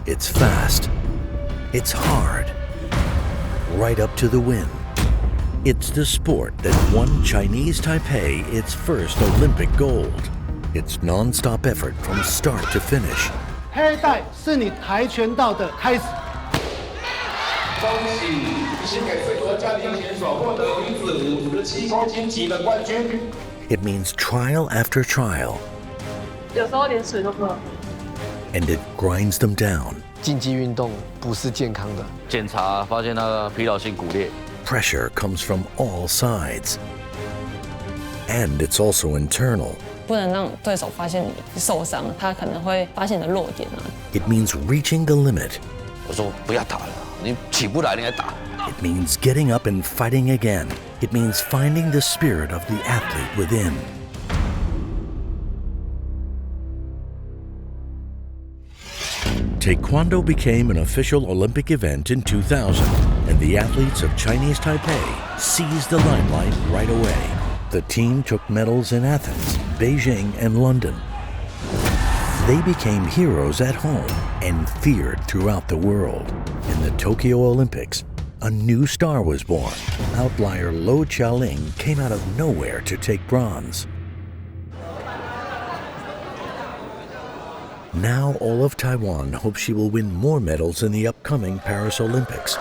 It's fast. It's hard. Right up to the win. It's the sport that won Chinese Taipei its first Olympic gold. It's non-stop effort from start to finish. 黑带是你跆拳道的开始。恭喜新北市国家庭选手获得女子57公斤级的冠军。It means trial after trial. 有时候连水都不能喝。And it grinds them down. 竞技运动不是健康的。检查发现他疲劳性骨裂。Pressure comes from all sides. And it's also internal. 不能让对手发现你受伤，他可能会发现你的弱点啊。It means reaching the limit. 我说不要打了，你起不来，你还打。It means getting up and fighting again. It means finding the spirit of the athlete within. Taekwondo became an official Olympic event in 2000, and the athletes of Chinese Taipei seized the limelight right away. The team took medals in Athens, Beijing, and London. They became heroes at home and feared throughout the world. In the Tokyo Olympics, a new star was born. Outlier Lo Qiaoling came out of nowhere to take bronze. Now all of Taiwan hopes she will win more medals in the upcoming Paris Olympics.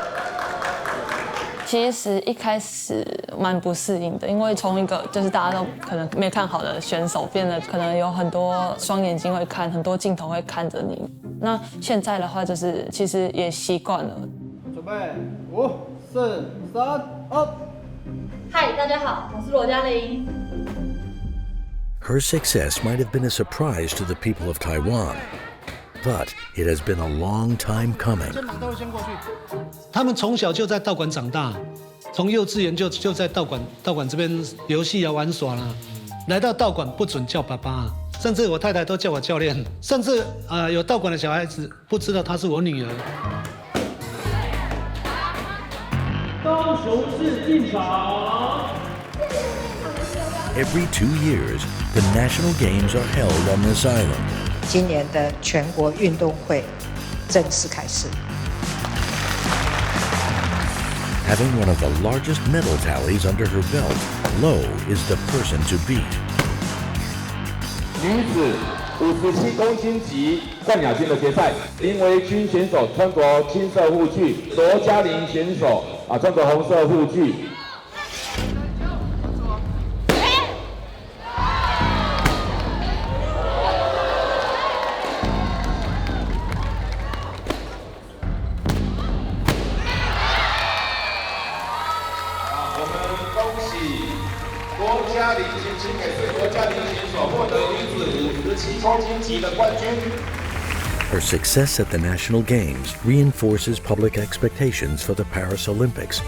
其实一开始蛮不适应的，因为从一个就是大家都可能没看好的选手，变得可能有很多双眼睛会看，很多镜头会看着你。那现在的话，就是其实也习惯了。准备5、4、3、2。嗨，大家好，我是罗嘉玲。Her success might have been a surprise to the people of Taiwan, but it has been a long time coming. 他们从小就在道馆长大，从幼稚园就在道馆这边游戏啊玩耍啦。来到道馆不准叫爸爸，甚至我太太都叫我教练，甚至有道馆的小孩子不知道她是我女儿。高雄市进场。Every 2 years, the national games are held on this island. 今年的全国运动会正式开始。Having one of the largest medal tallies under her belt, Lo is the person to beat. 女子57公斤级冠亚军的决赛，林维君选手穿着青色护具，罗嘉玲选手穿着红色护具。罗嘉玲新北市国家庭选手获得女子57公斤级的冠军。Her success at the national games reinforces public expectations for the Paris Olympics.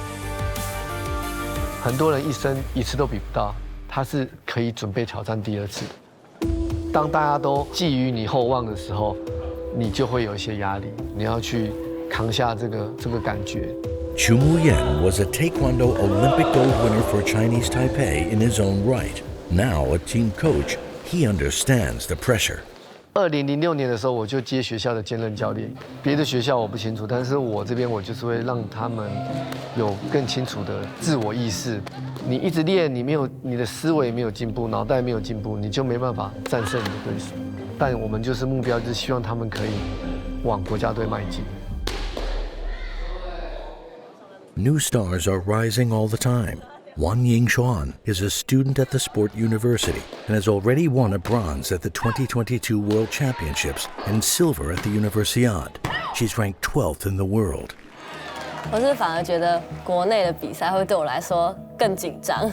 很多人一生一次都比不到，他是可以准备挑战第2次的。当大家都寄予你厚望的时候，你就会有一些压力，你要去扛下这个感觉。Chu Muyan was a Taekwondo Olympic gold winner for Chinese Taipei in his own right. Now a team coach, he understands the pressure. 2006年的时候，我就接学校的兼任教练。别的学校我不清楚，但是我这边我就是会让他们有更清楚的自我意识。你一直练，你的思维没有进步，脑袋没有进步，你就没办法战胜你的对手。但我们就是目标，就是希望他们可以往国家队迈进。New stars are rising all the time. Wang Yingshuan is a student at the Sport University and has already won a bronze at the 2022 World Championships and silver at the Universiade. She's ranked 12th in the world. 我是反而觉得国内的比赛会对我来说更紧张，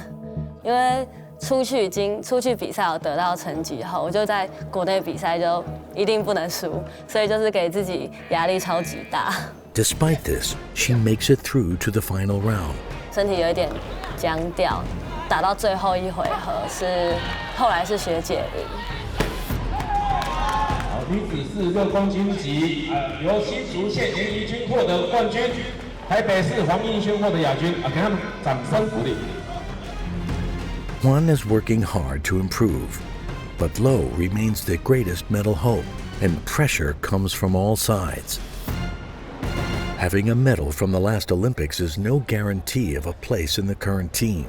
因为出去比赛有得到成绩后，我就在国内比赛就一定不能输，所以就是给自己压力超级大。Despite this, she makes it through to the final round. 身体有一点僵掉，打到最后一回合后来是学姐赢。好，女子46公斤级，由新竹县严怡君获得冠军，台北市黄映轩获得亚军，给他们掌声鼓励。Juan is working hard to improve, but Lo remains the greatest medal hope, and pressure comes from all sides. Having a medal from the last Olympics is no guarantee of a place in the current team.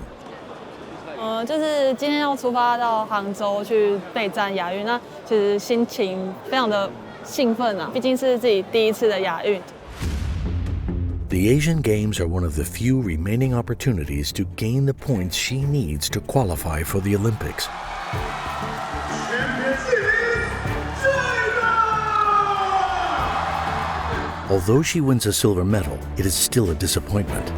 就是今天要出发到杭州去备战亚运，那其实心情非常的兴奋啊，毕竟是自己第一次的亚运。The Asian Games are one of the few remaining opportunities to gain the points she needs to qualify for the Olympics. Although she wins a silver medal, it is still a disappointment.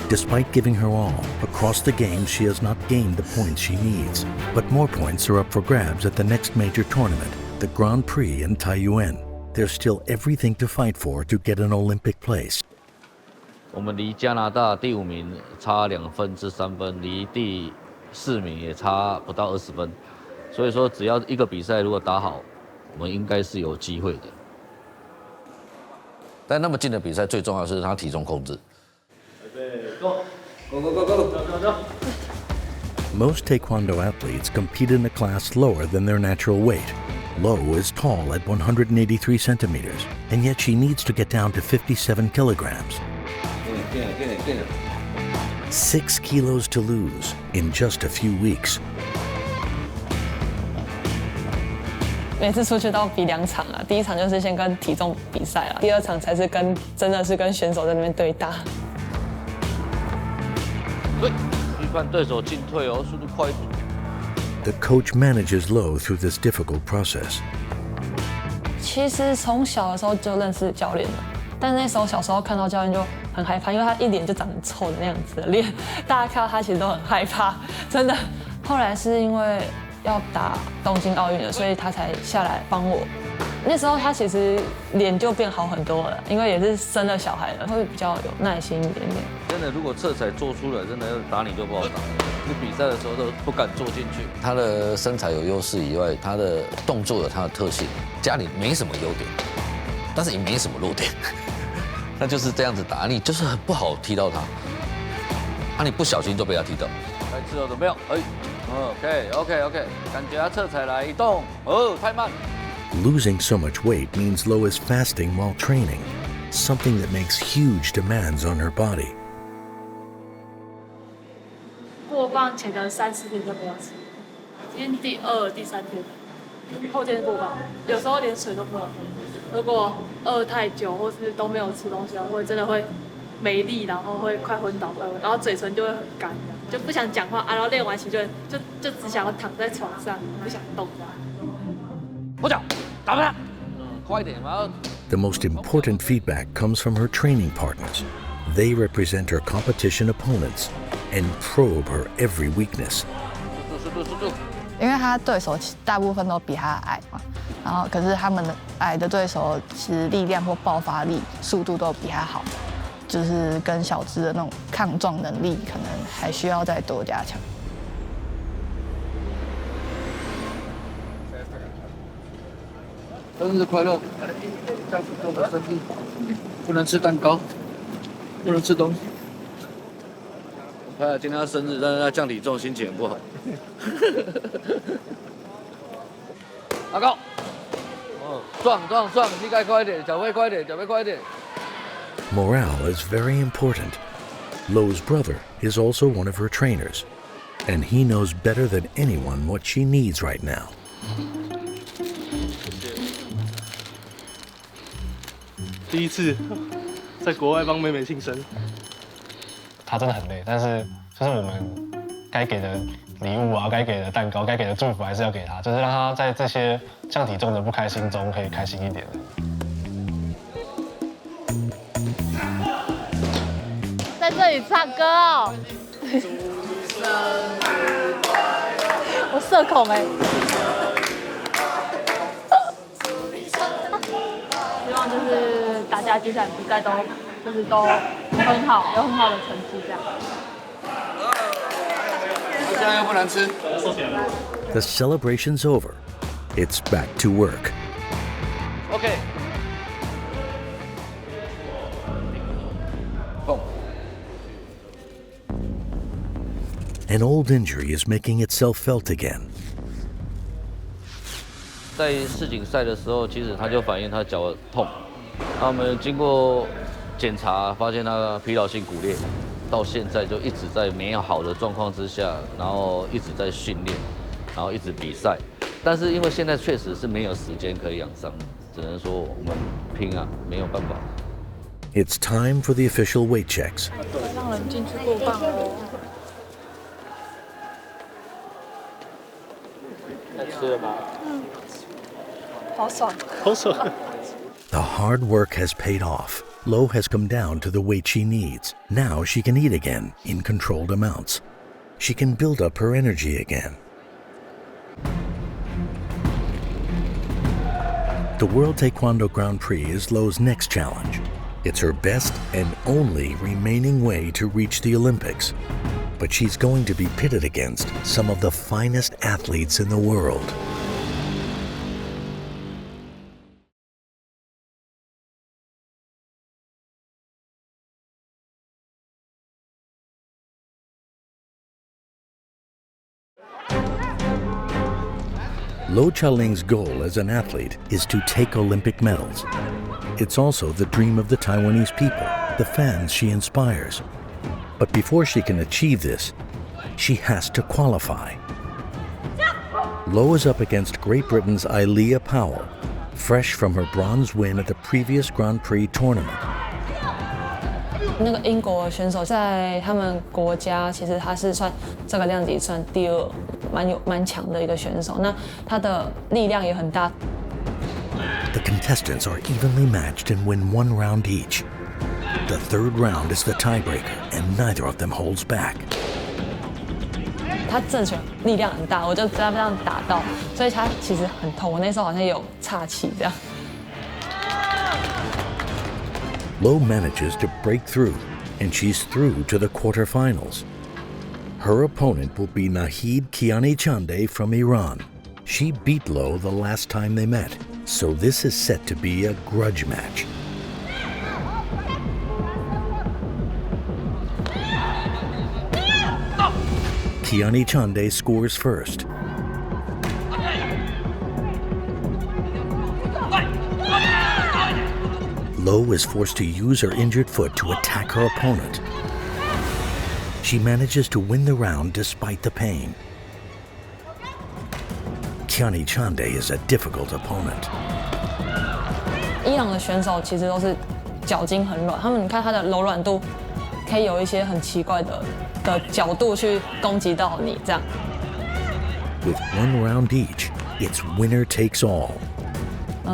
Despite giving her all, across the games she has not gained the points she needs. But more points are up for grabs at the next major tournament, the Grand Prix in Taiyuan. There's still everything to fight for to get an Olympic place. 我们离加拿大第5名差2分至3分，离第4名也差不到20分，所以说只要一个比赛如果打好，我们应该是有机会的。但那么近的比赛，最重要的是他体重控制。Most Taekwondo athletes compete in a class lower than their natural weight. Lo is tall at 183 centimeters, and yet she needs to get down to 57 kilograms. 6 kilos to lose in just a few weeks. 每次出去都比2场啊，第1场就是先跟体重比赛啊，第2场才是真的是跟选手在那边对打。对，预判对手进退哦，速度快一点。The coach manages Lo through this difficult process. 其实从小的时候就认识教练了，但那时候小时候看到教练就很害怕，因为他一脸就长很臭的那样子的脸，大家看到他其实都很害怕，真的。后来是因为要打东京奥运了，所以他才下来帮我。那时候他其实脸就变好很多了，因为也是生了小孩了，会比较有耐心一点点。真的，如果侧踩做出来，真的要打你就不好打。你比赛的时候都不敢做进去。他的身材有优势以外，他的动作有他的特性。家里没什么优点，但是也没什么弱点，那就是这样子打，你就是很不好踢到他。你不小心就被他踢到。开始了，准备，OK，感觉他侧踩来移动，太慢。Losing so much weight means Lo is fasting while training, something that makes huge demands on her body. 过磅前的3-4天就没有吃，今天第2、第3天，后天过磅，有时候连水都不能喝。如果饿太久或是都没有吃东西，会真的会没力，然后会快昏倒，然后嘴唇就会很干，就不想讲话啊。然后练完其实就只想要躺在床上，不想动。我脚打不他，快一点，然后。The most important feedback comes from her training partners. They represent her competition opponents and probe her every weakness. 因为他对手大部分都比他矮嘛，然后可是他们的矮的对手其实力量或爆发力、速度都比他好，就是跟小只的那种抗撞能力可能还需要再多加强。生日快乐！下次跟我生日，不能吃蛋糕，不能吃东西。今天他生日，但是他降体重，心情很不好。阿高，撞，膝盖快一点，脚背快一点。Morale is very important. Lo's brother is also one of her trainers, and he knows better than anyone what she needs right now. 第一次在国外帮妹妹庆生，她真的很累，但是就是我们该给的礼物啊，该给的蛋糕，该给的祝福还是要给她，就是让她在这些降体重的不开心中可以开心一点。在这里唱歌哦，我社恐哎。希望就是大家接下来比赛都很好，有很好的成绩这样。现在又不能吃。The celebration's over. It's back to work. OK。An old injury is making itself felt again. 在世锦赛的时候，其实他就反映他脚痛。我们经过检查发现他疲劳性骨裂，到现在就一直在没有好的状况之下，然后一直在训练，然后一直比赛。但是因为现在确实是没有时间可以养伤，只能说我们拼啊，没有办法。It's time for the official weight checks. 让人进去过磅哦。在吃了吗？好爽。好爽。The hard work has paid off. Lo has come down to the weight she needs. Now she can eat again in controlled amounts. She can build up her energy again. The World Taekwondo Grand Prix is Lo's next challenge. It's her best and only remaining way to reach the Olympics. But she's going to be pitted against some of the finest athletes in the world. Lo Chaling's goal as an athlete is to take Olympic medals. It's also the dream of the Taiwanese people, the fans she inspires. But before she can achieve this, she has to qualify. Lo is up against Great Britain's Ilea Powell, fresh from her bronze win at the previous Grand Prix tournament. 那个英国选手在他们国家，其实他是算这个量级算第二，蛮强的一个选手。那他的力量也很大。The contestants are evenly matched and win one round each. The third round is the tiebreaker, and neither of them holds back. 他正拳力量很大，我就这样打到，所以他其实很痛。我那时候好像有岔气这样。Lo manages to break through, and she's through to the quarterfinals. Her opponent will be Nahid Kianichande from Iran. She beat Lo the last time they met, so this is set to be a grudge match. Kianichande scores first. Lo is forced to use her injured foot to attack her opponent. She manages to win the round despite the pain. Kianichande is a difficult opponent. 伊朗的选手其实都是脚筋很软，他们你看他的柔软度，可以有一些很奇怪的角度去攻击到你这样。With one round each, it's winner takes all.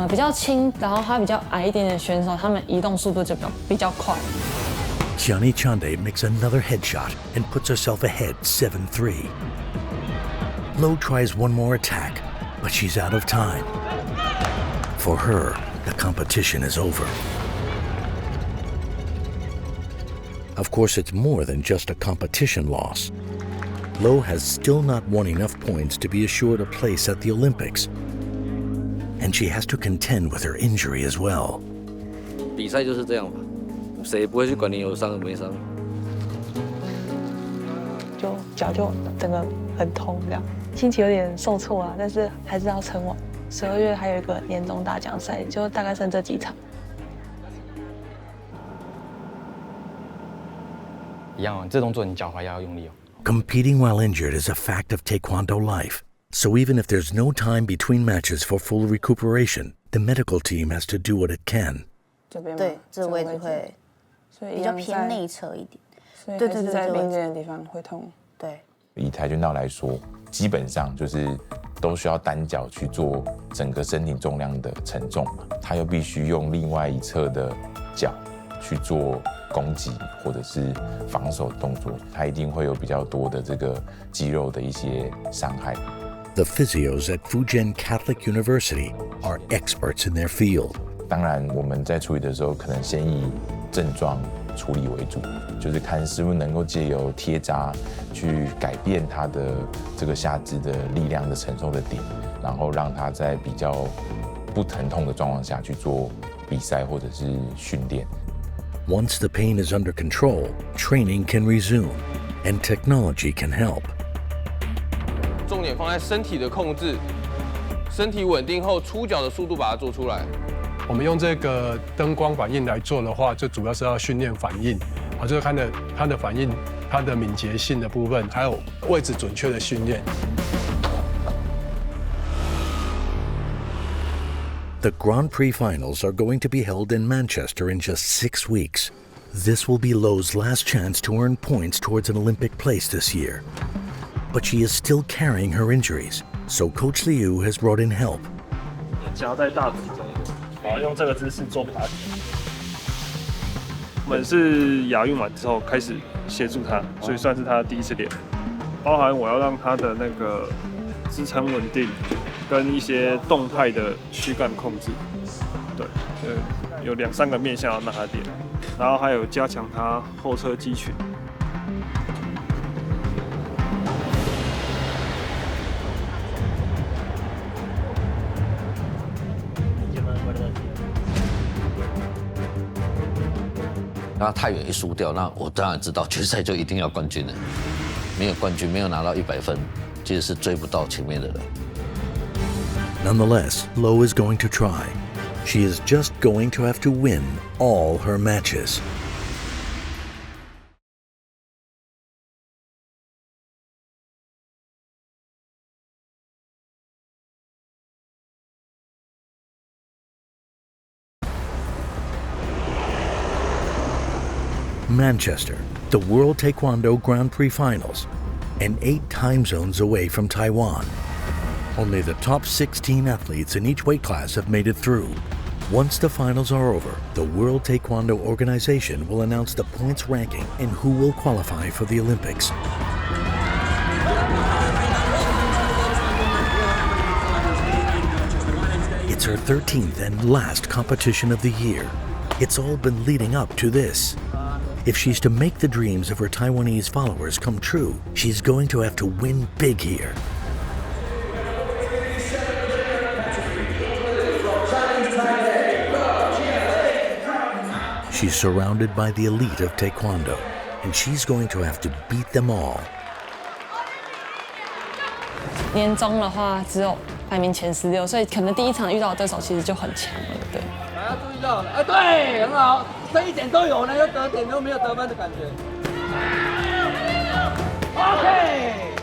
比较轻，然后他比较矮一点点的选手，他们移动速度就比较快。Kianichande makes another headshot and puts herself ahead 7-3. Lo tries one more attack, but she's out of time. For her, the competition is over. Of course, it's more than just a competition loss. Lo has still not won enough points to be assured a place at the Olympics. And she has to contend with her injury as well. 比赛就是这样吧，谁不会去管你有伤没伤？就脚就整个很痛，这样心情有点受挫啊，但是还是要撑完。12月还有一个年终大奖赛，就大概剩这几场。一样，这动作你脚踝要用力哦。Competing while injured is a fact of Taekwondo life. So even if there's no time between matches for full recuperation, the medical team has to do what it can. 对，这个位置会比较偏内侧一点。对对对，在边肩的地方会痛。对。以跆拳道来说，基本上就是都需要单脚去做整个身体重量的承重嘛，他又必须用另外一侧的脚去做攻击或者是防守动作，他一定会有比较多的这个肌肉的一些伤害。The physios at Fujian Catholic University are experts in their field. 当然，我们在处理的时候，可能先以症状处理为主，就是看是不是能够借由贴扎去改变他的这个下肢的力量的承受的点，然后让他在比较不疼痛的状况下去做比赛或者是训练。Once the pain is under control, training can resume, and technology can help. 重点放在身体的控制，身体稳定后出脚的速度把它做出来。我们用这个灯光反应来做的话，就主要是要训练反应，就是看它的反应、它的敏捷性的部分，还有位置准确的训练。The Grand Prix finals are going to be held in Manchester in just 6 weeks. This will be Lo's last chance to earn points towards an Olympic place this year. But she is still carrying her injuries, so Coach Liu has brought in help. 夹在大腿中，好，用这个姿势做爬。我们是亚运完之后开始协助他，所以算是他第一次练。包含我要让他的那个支撑稳定，跟一些动态的躯干控制，对，有2、3个面向要让他练，然后还有加强他后侧肌群。然后太远一输掉，那我当然知道决赛就一定要冠军了。没有冠军，没有拿到100分，其实是追不到前面的人。Nonetheless, Lo is going to try. She is just going to have to win all her matches. Manchester, the World Taekwondo Grand Prix Finals, and 8 time zones away from Taiwan. Only the top 16 athletes in each weight class have made it through. Once the finals are over, the World Taekwondo Organization will announce the points ranking and who will qualify for the Olympics. It's her 13th and last competition of the year. It's all been leading up to this. If she's to make the dreams of her Taiwanese followers come true, she's going to have to win big here. She's surrounded by the elite of Taekwondo, and she's going to have to beat them all. 年终的话只有排名前16，所以可能第一场遇到的对手其实就很强了，对。大家注意到了，对，很好，这一点都有呢，有得点又没有得分的感觉。OK。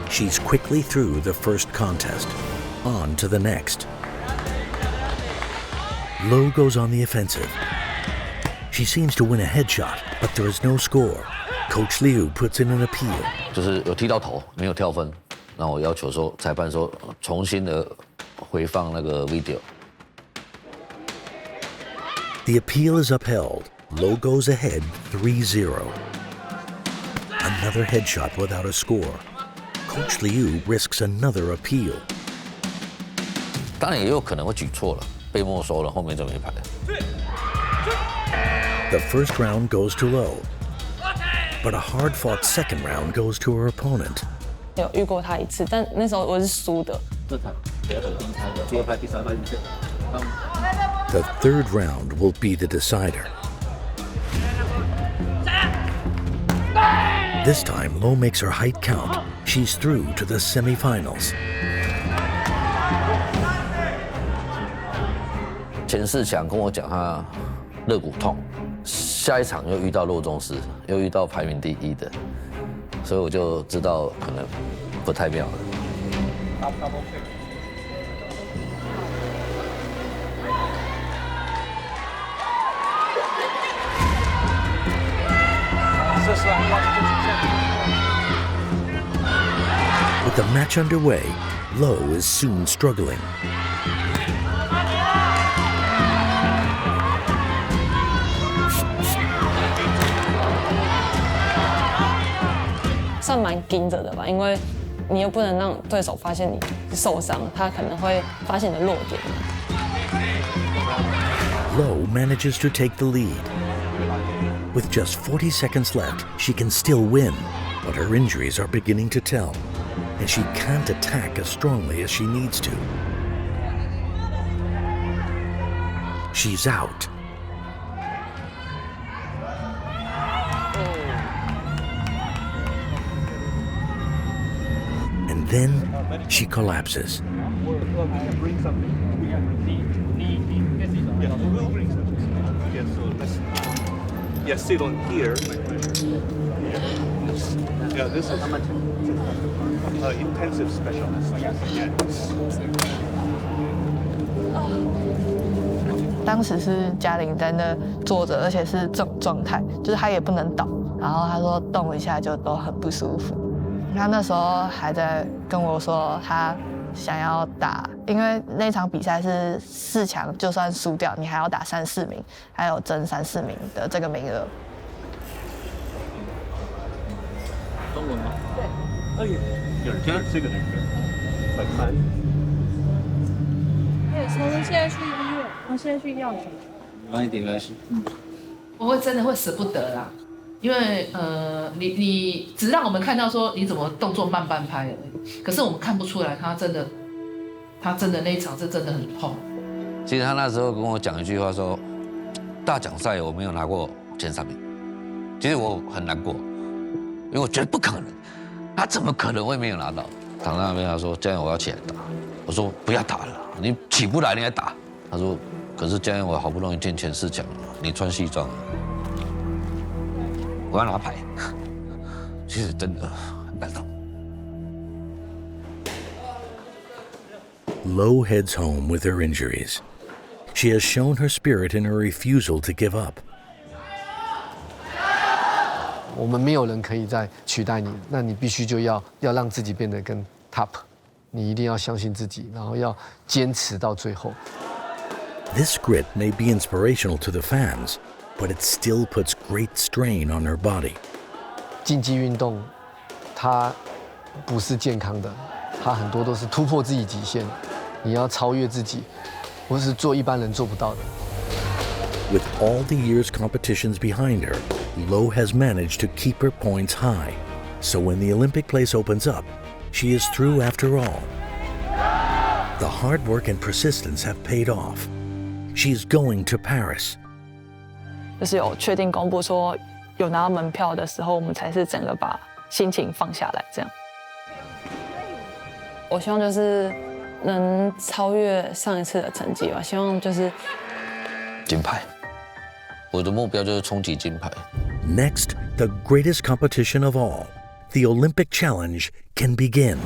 She's quickly through the first contest. On to the next. Lo goes on the offensive. She seems to win a headshot, but there is no score. Coach Liu puts in an appeal. 就是有踢到头，没有跳分，那我要求说，裁判说重新的回放那个 video。 The appeal is upheld. Lo goes ahead 3-0. Another headshot without a score. Coach Liu risks another appeal. 当然也有可能会举错了，被没收了，后面就没牌了。 The first round goes to Lo, but a hard-fought second round goes to her opponent. 有遇过他一次，但那时候我是输的。The third round will be the decider. This time, Lo makes her height count. She's through to the semifinals. 前4强跟我讲他肋骨痛，下一场又遇到骆仲斯，又遇到排名第1的，所以我就知道可能不太妙了。 With the match underway, Lo is soon struggling. 算蛮盯着的吧，因为你又不能让对手发现你受伤，他可能会发现你的弱点。Lo manages to take the lead. With just 40 seconds left, she can still win, but her injuries are beginning to tell, and she can't attack as strongly as she needs to. She's out. And then she collapses. Yeah, sit on here. Yeah, this is intensive specialist. Yeah. 当时是嘉玲在那坐着，而且是这种状态，就是她也不能倒。然后她说动一下就都很不舒服。她那时候还在跟我说，她想要打，因为那场比赛是4强，就算输掉，你还要打3、4名，还有争3、4名的这个名额。中文吗？对。有这个人，很慢。我们现在去医院，我们现在去药局。慢一点没关系。我会真的会舍不得啦，因为你只让我们看到说你怎么动作慢半拍而已，可是我们看不出来他真的那一场是真的很痛。其实他那时候跟我讲一句话说，大奖赛我没有拿过前3名，其实我很难过，因为我觉得不可能，他怎么可能会没有拿到？躺在那边他说教练我要起来打，我说不要打了，你起不来你还打，他说可是教练我好不容易进前4强了，你穿西装，我要拿牌，其实真的很感动。Lo heads home with her injuries. She has shown her spirit in her refusal to give up. 我们没有人可以再取代你，那你必须就要让自己变得更 top， 你一定要相信自己，然后要坚持到最后。This grit may be inspirational to the fans, but it still puts great strain on her body. 竞技运动，它不是健康的，它很多都是突破自己极限，你要超越自己，或是做一般人做不到的。With all the year's competitions behind her, Lo has managed to keep her points high. So when the Olympic place opens up, she is through after all. The hard work and persistence have paid off. She's going to Paris. 就是有确定公布说有拿到门票的时候，我们才是整个把心情放下来这样。我希望就是能超越上一次的成绩吧，希望就是金牌。我的目标就是冲击金牌。Next, the greatest competition of all, the Olympic Challenge, can begin.